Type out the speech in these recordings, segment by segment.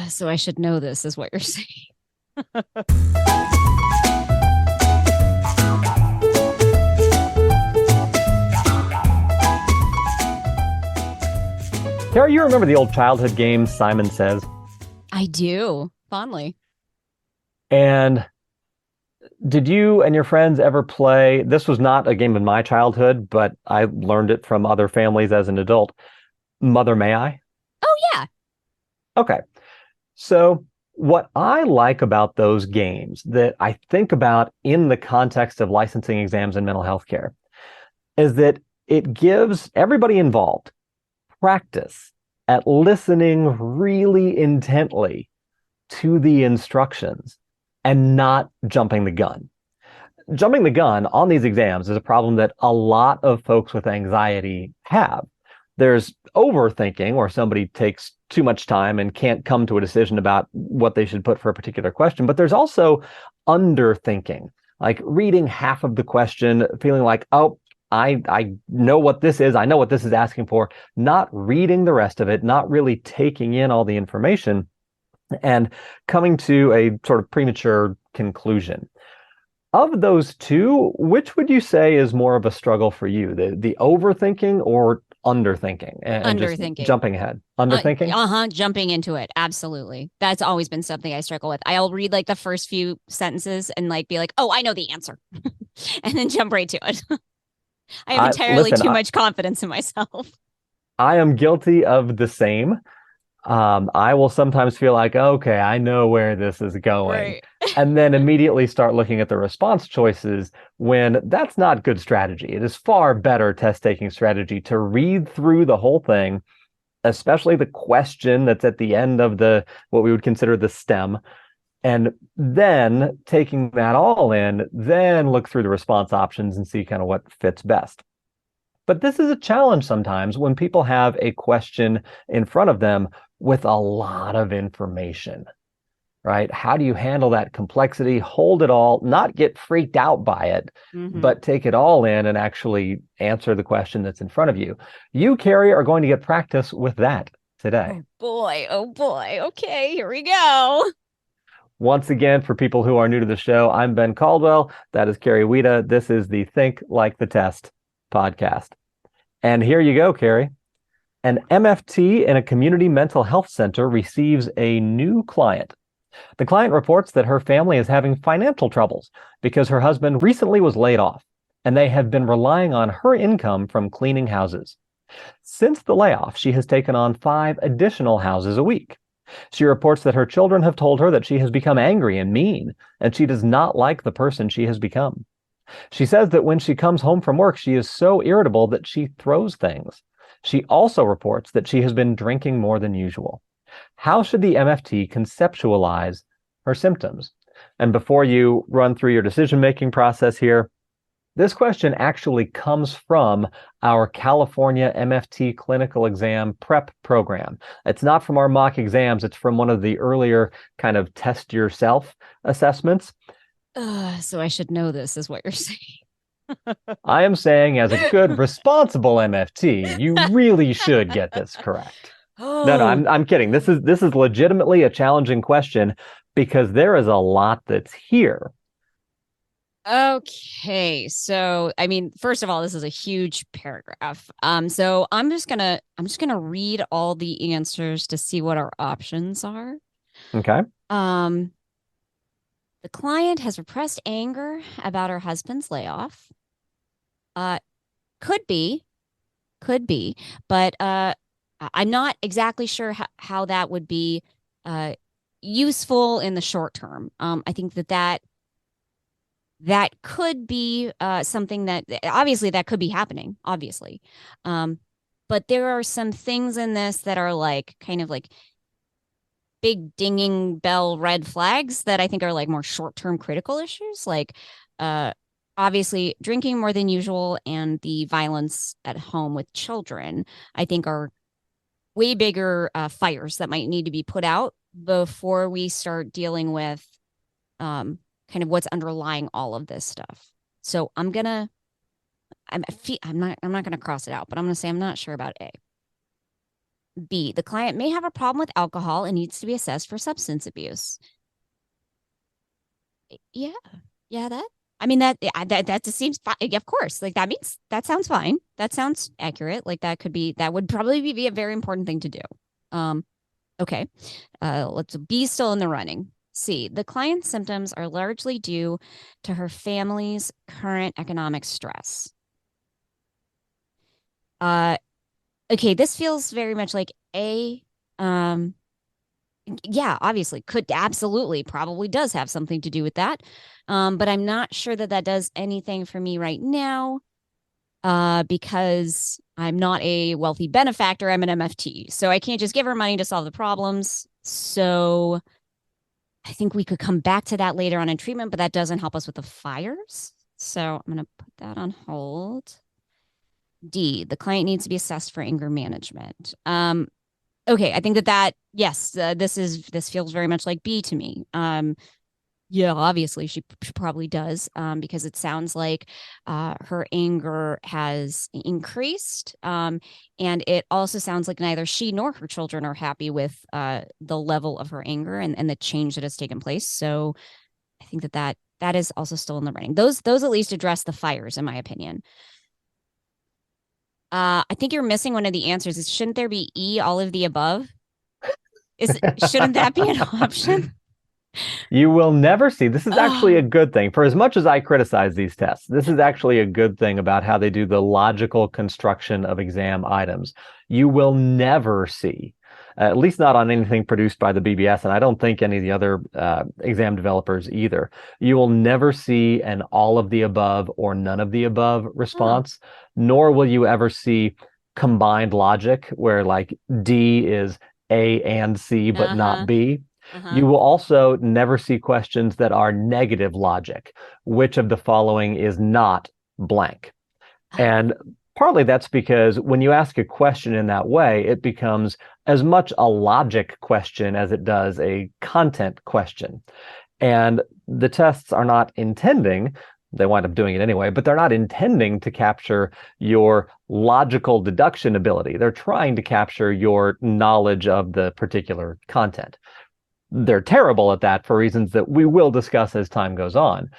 So I should know this is what you're saying. Tara, you remember the old childhood game Simon Says? I do fondly. And did you and your friends ever play? This was not a game in my childhood, but I learned it from other families as an adult. Mother May I? Oh, yeah. Okay. So, what I like about those games that I think about in the context of licensing exams and mental health care is that it gives everybody involved practice at listening really intently to the instructions and not jumping the gun. Jumping the gun on these exams is a problem that a lot of folks with anxiety have. There's overthinking, where somebody takes too much time and can't come to a decision about what they should put for a particular question. But there's also underthinking, like reading half of the question, feeling like, oh, I know what this is. I know what this is asking for, not reading the rest of it, not really taking in all the information and coming to a sort of premature conclusion. Of those two, which would you say is more of a struggle for you, the overthinking or underthinking and just Underthinking. jumping ahead? Underthinking? Jumping into it. Absolutely. That's always been something I struggle with. I'll read like the first few sentences and like be like, oh, I know the answer. And then jump right to it. I have entirely Listen, too much confidence in myself. I am guilty of the same. I will sometimes feel like, okay, I know where this is going. Right. And then immediately start looking at the response choices when that's not good strategy. It is far better test-taking strategy to read through the whole thing, especially the question that's at the end of what we would consider the stem, and then taking that all in, then look through the response options and see kind of what fits best. But this is a challenge sometimes when people have a question in front of them with a lot of information, right? How do you handle that complexity, hold it all, not get freaked out by it, but take it all in and actually answer the question that's in front of you? You, Carrie, are going to get practice with that today. Oh boy. Oh boy. Okay, here we go. Once again, for people who are new to the show, I'm Ben Caldwell. That is Carrie Wida. This is the Think Like the Test podcast. And here you go, Carrie. An MFT in a community mental health center receives a new client. The client reports that her family is having financial troubles because her husband recently was laid off, and they have been relying on her income from cleaning houses. Since the layoff, she has taken on 5 additional houses a week. She reports that her children have told her that she has become angry and mean, and she does not like the person she has become. She says that when she comes home from work, she is so irritable that she throws things. She also reports that she has been drinking more than usual. How should the MFT conceptualize her symptoms? And before you run through your decision-making process here, this question actually comes from our California MFT Clinical Exam prep program. It's not from our mock exams. It's from one of the earlier kind of test yourself assessments. So I should know this is what you're saying. I am saying, as a good, responsible MFT, you really should get this correct. Oh. No, I'm kidding. This is legitimately a challenging question because there is a lot that's here. Okay, so I mean, first of all, this is a huge paragraph. So I'm just gonna read all the answers to see what our options are. Okay. The client has repressed anger about her husband's layoff. Could be, but I'm not exactly sure how that would be useful in the short term. I think that could be something that obviously that could be happening, obviously. But there are some things in this that are like kind of like big dinging bell red flags that I think are like more short-term critical issues, like obviously drinking more than usual and the violence at home with children, I think are way bigger fires that might need to be put out before we start dealing with kind of what's underlying all of this stuff. So I'm not gonna cross it out, but I'm gonna say I'm not sure about A. B, the client may have a problem with alcohol and needs to be assessed for substance abuse. Yeah. Yeah, that I mean that just seems fine. Of course. Like that means that sounds fine. That sounds accurate. Like that would probably be a very important thing to do. Um okay. Let's B still in the running. C, the client's symptoms are largely due to her family's current economic stress. Uh okay, this feels very much like A. Um yeah, obviously, could absolutely probably does have something to do with that. But I'm not sure that that does anything for me right now, because I'm not a wealthy benefactor. I'm an MFT. So I can't just give her money to solve the problems. So I think we could come back to that later on in treatment, but that doesn't help us with the fires. So I'm going to put that on hold. D, the client needs to be assessed for anger management. Okay, I think yes, this feels very much like B to me. Yeah, obviously she probably does, because it sounds like her anger has increased, and it also sounds like neither she nor her children are happy with the level of her anger and the change that has taken place. So I think that is also still in the running. Those at least address the fires, in my opinion. I think you're missing one of the answers. Shouldn't there be E, all of the above? Shouldn't that be an option? You will never see. This is actually a Oh, good thing. For as much as I criticize these tests, this is actually a good thing about how they do the logical construction of exam items. You will never see, at least not on anything produced by the BBS, and I don't think any of the other exam developers either. You will never see an all of the above or none of the above huh. response, nor will you ever see combined logic where like D is A and C, but not Uh-huh. B. Uh-huh. You will also never see questions that are negative logic. Which of the following is not blank? Oh. And partly that's because when you ask a question in that way, it becomes as much a logic question as it does a content question. And the tests are not intending, they wind up doing it anyway, but they're not intending to capture your logical deduction ability. They're trying to capture your knowledge of the particular content. They're terrible at that for reasons that we will discuss as time goes on.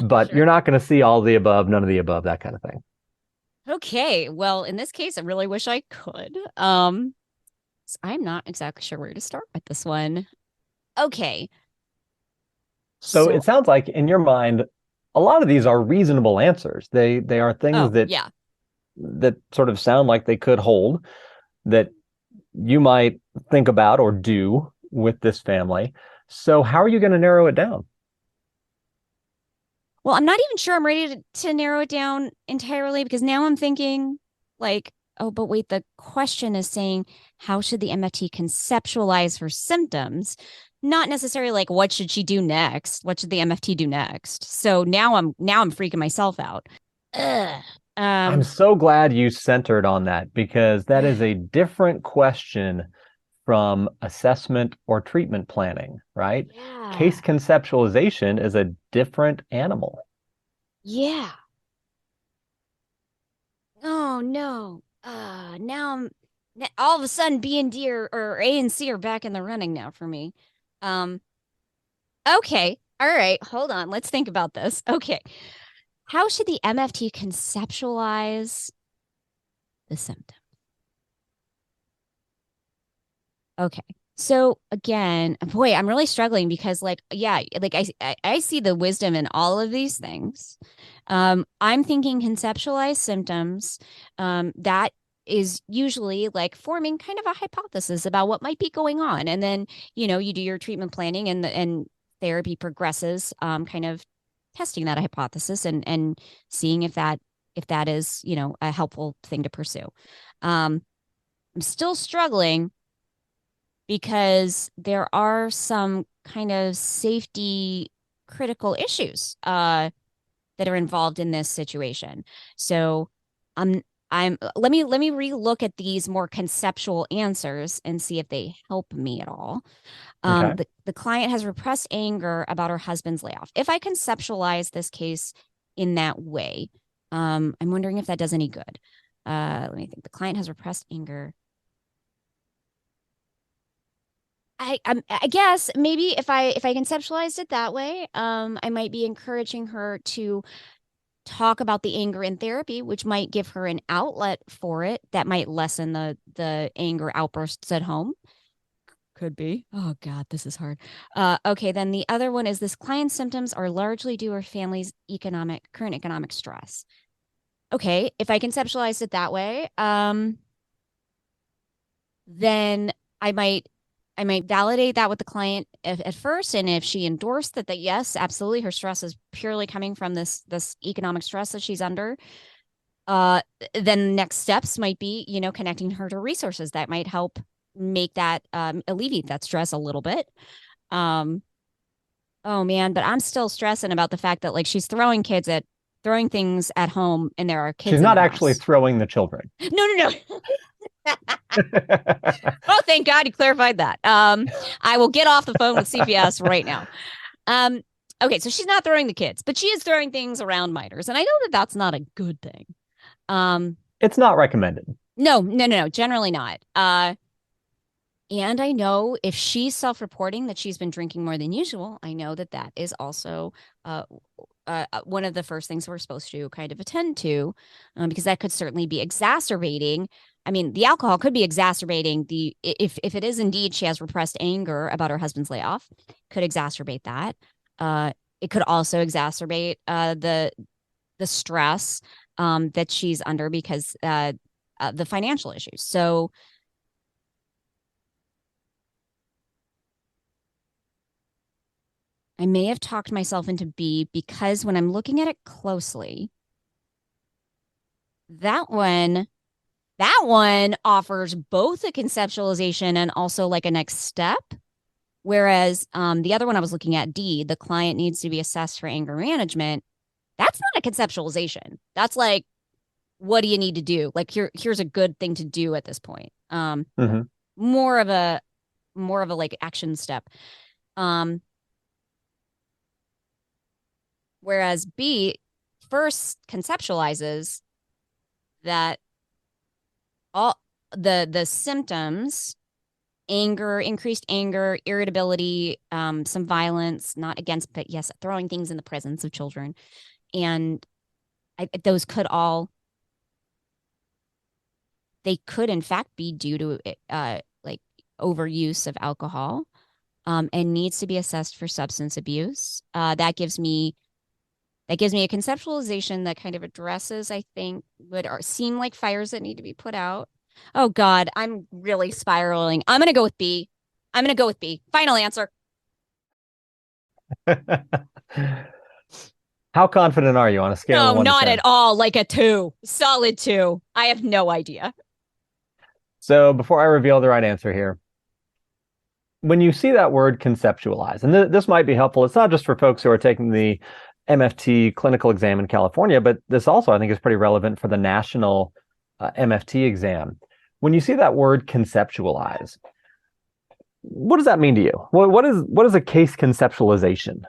But Sure. you're not going to see all the above, none of the above, that kind of thing. Okay. Well, in this case, I really wish I could. So I'm not exactly sure where to start with this one. Okay. So So, it sounds like in your mind, a lot of these are reasonable answers. They are things oh, that yeah. sort of sound like they could hold, that you might think about or do with this family. So how are you going to narrow it down? Well, I'm not even sure I'm ready to narrow it down entirely, because now I'm thinking like, oh, but wait, the question is saying how should the MFT conceptualize her symptoms? Not necessarily like what should she do next? What should the MFT do next? So now I'm freaking myself out. Ugh. I'm Um, so glad you centered on that because that is a different question from assessment or treatment planning, right? yeah. Case conceptualization is a different animal. Yeah. Oh no. All of a sudden B and D or A and C are back in the running now for me. Um, okay. All right. Hold on. Let's think about this. Okay. How should the MFT conceptualize the symptom? Okay. So again, boy, I'm really struggling because like, yeah, like I see the wisdom in all of these things. I'm thinking conceptualized symptoms. That is usually like forming kind of a hypothesis about what might be going on. And then, you do your treatment planning and therapy progresses, kind of testing that hypothesis and seeing if that is, a helpful thing to pursue. I'm still struggling because there are some kind of safety critical issues that are involved in this situation. So I'm I'm let me relook at these more conceptual answers and see if they help me at all. Okay. The client has repressed anger about her husband's layoff. If I conceptualize this case in that way, I'm wondering if that does any good. Let me think. The client has repressed anger. I guess maybe if I conceptualized it that way, I might be encouraging her to talk about the anger in therapy, which might give her an outlet for it that might lessen the anger outbursts at home. Could be. Oh God, this is hard. Okay, then the other one is this client's symptoms are largely due to her family's current economic stress. Okay, if I conceptualize it that way, then I might I might validate that with the client at first, and if she endorsed that yes, absolutely, her stress is purely coming from this economic stress that she's under. Uh, then next steps might be, connecting her to resources that might help make that alleviate that stress a little bit. Um, oh man, but I'm still stressing about the fact that like she's throwing things at home, and there are She's kids in not the actually house. throwing the children. No, no, no. Oh, thank God you clarified that. I will get off the phone with CPS right now. Um, okay, so she's not throwing the kids, but she is throwing things around minors, and I know that that's not a good thing. It's not recommended. No, no, no, no, generally not. And I know if she's self-reporting that she's been drinking more than usual, I know that that is also one of the first things we're supposed to kind of attend to, because that could certainly be exacerbating. I mean, the alcohol could be exacerbating if it is indeed she has repressed anger about her husband's layoff, could exacerbate that. It could also exacerbate the stress that she's under because the financial issues. So I may have talked myself into B because when I'm looking at it closely, that one that one offers both a conceptualization and also like a next step. Whereas the other one I was looking at, D, the client needs to be assessed for anger management. That's not a conceptualization. That's like, what do you need to do? Like here's a good thing to do at this point. Mm-hmm. More of a like action step. Um, Whereas B first conceptualizes that all the symptoms, anger, increased anger, irritability, some violence, not against, but yes, throwing things in the presence of children. And those they could in fact be due to like overuse of alcohol, and needs to be assessed for substance abuse. That gives me a conceptualization that kind of addresses, I think, would seem like fires that need to be put out. Oh God, I'm really spiraling. I'm gonna go with B. I'm gonna go with B. Final answer. How confident are you on a scale of No, 1 to not at 10? all. Like a 2. Solid 2. I have no idea. So before I reveal the right answer here, when you see that word conceptualize, and this might be helpful, it's not just for folks who are taking the MFT clinical exam in California, but this also I think is pretty relevant for the national MFT exam. When you see that word conceptualize, what does that mean to you? What is a case conceptualization?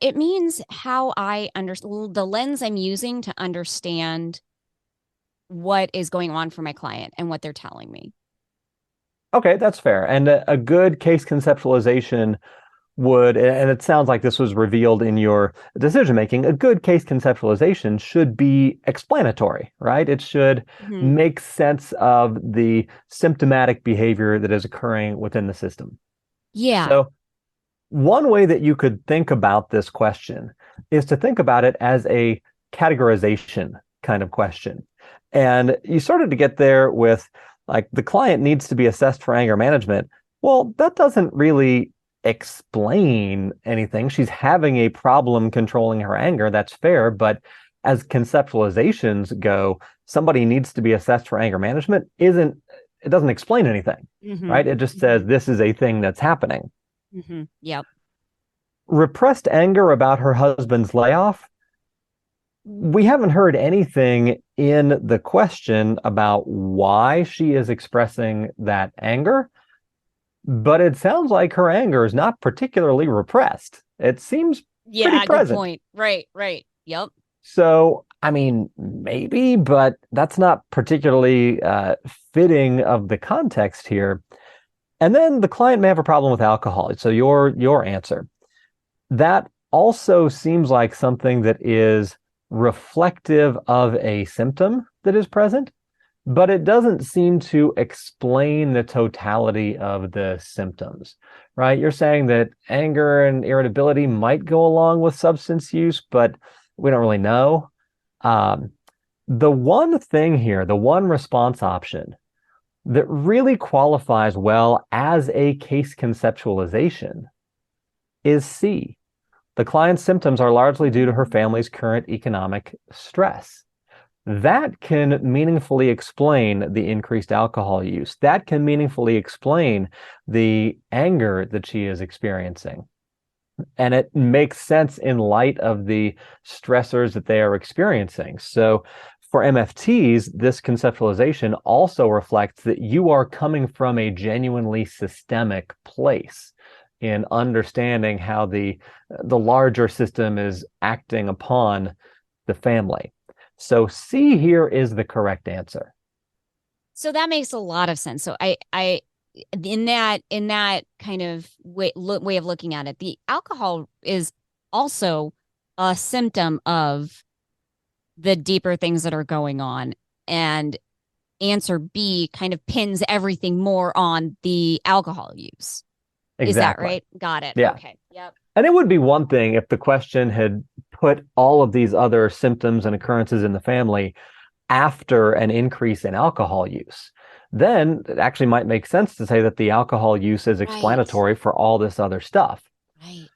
It means how I understand the lens I'm using to understand what is going on for my client and what they're telling me. Okay, that's fair. And a good case conceptualization would, and it sounds like this was revealed in your decision making, a good case conceptualization should be explanatory, right? It should Mm-hmm. make sense of the symptomatic behavior that is occurring within the system. Yeah. So, one way that you could think about this question is to think about it as a categorization kind of question. And you started to get there with like the client needs to be assessed for anger management. Well, that doesn't really explain anything. She's having a problem controlling her anger. That's fair. But as conceptualizations go, somebody needs to be assessed for anger management it doesn't explain anything, Mm-hmm. right? It just says this is a thing that's happening. Mm-hmm. Yep. Repressed anger about her husband's layoff. We haven't heard anything in the question about why she is expressing that anger, but it sounds like her anger is not particularly repressed. It seems pretty Yeah, good present. point. Right, right. Yep. So, I mean, maybe, but that's not particularly fitting of the context here. And then the client may have a problem with alcohol. So your answer. That also seems like something that is reflective of a symptom that is present, but it doesn't seem to explain the totality of the symptoms, right? You're saying that anger and irritability might go along with substance use, but we don't really know. The one thing here, the one response option that really qualifies well as a case conceptualization is C. The client's symptoms are largely due to her family's current economic stress. That can meaningfully explain the increased alcohol use. That can meaningfully explain the anger that she is experiencing. And it makes sense in light of the stressors that they are experiencing. So for MFTs, this conceptualization also reflects that you are coming from a genuinely systemic place in understanding how the larger system is acting upon the family. So C here is the correct answer. So that makes a lot of sense. So I in that kind of way of looking at it, the alcohol is also a symptom of the deeper things that are going on. And answer B kind of pins everything more on the alcohol use. Exactly. Is that right? Got it. Yeah. Okay. Yep. And it would be one thing if the question had put all of these other symptoms and occurrences in the family after an increase in alcohol use. Then it actually might make sense to say that the alcohol use is explanatory for all this other stuff. Right.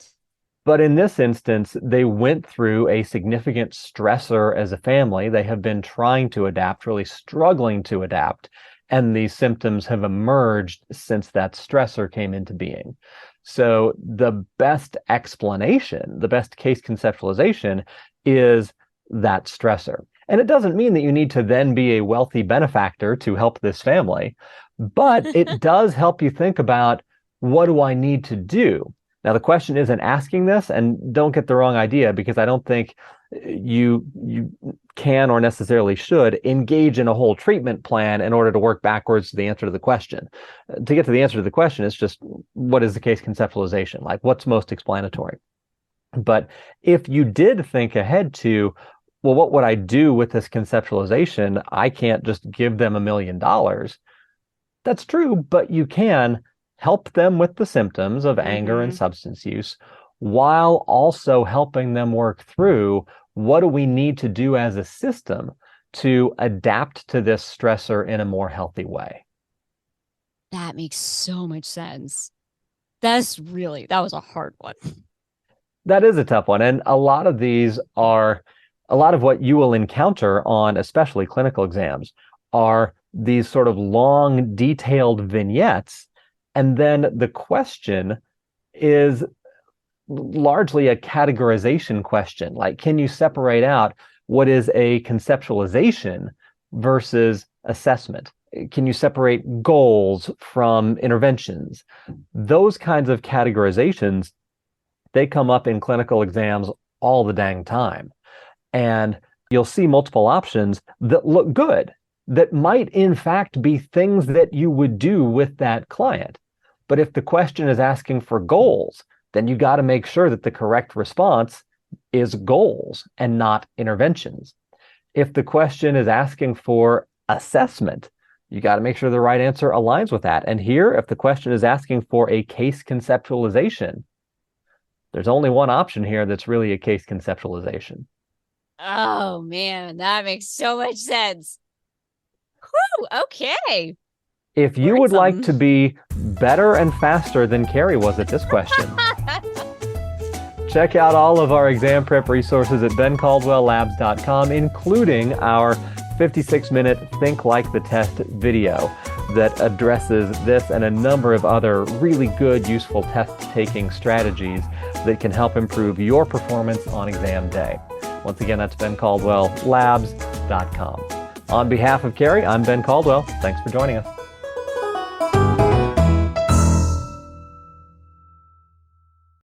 But in this instance, they went through a significant stressor as a family. They have been trying to adapt, really struggling to adapt, and these symptoms have emerged since that stressor came into being. So the best explanation, the best case conceptualization is that stressor. And it doesn't mean that you need to then be a wealthy benefactor to help this family, but it does help you think about, what do I need to do? Now, the question isn't asking this, and don't get the wrong idea, because I don't think you can or necessarily should engage in a whole treatment plan in order to work backwards to the answer to the question. To get to the answer to the question, it's just, what is the case conceptualization? Like, what's most explanatory? But if you did think ahead to, well, what would I do with this conceptualization? I can't just give them $1 million. That's true, but you can help them with the symptoms of anger and substance use, while also helping them work through, what do we need to do as a system to adapt to this stressor in a more healthy way? That makes so much sense. That was a hard one. That is a tough one. And a lot of these are, a lot of what you will encounter on especially clinical exams are these sort of long, detailed vignettes. And then the question is largely a categorization question. Like, can you separate out what is a conceptualization versus assessment? Can you separate goals from interventions? Those kinds of categorizations, they come up in clinical exams all the dang time. And you'll see multiple options that look good, that might in fact be things that you would do with that client. But if the question is asking for goals, then you got to make sure that the correct response is goals and not interventions. If the question is asking for assessment, you got to make sure the right answer aligns with that. And here, if the question is asking for a case conceptualization, there's only one option here that's really a case conceptualization. Oh, man, that makes so much sense. Whew, okay. If you would like to be better and faster than Carrie was at this question, check out all of our exam prep resources at bencaldwelllabs.com, including our 56-minute Think Like the Test video that addresses this and a number of other really good, useful test-taking strategies that can help improve your performance on exam day. Once again, that's bencaldwelllabs.com. On behalf of Carrie, I'm Ben Caldwell. Thanks for joining us.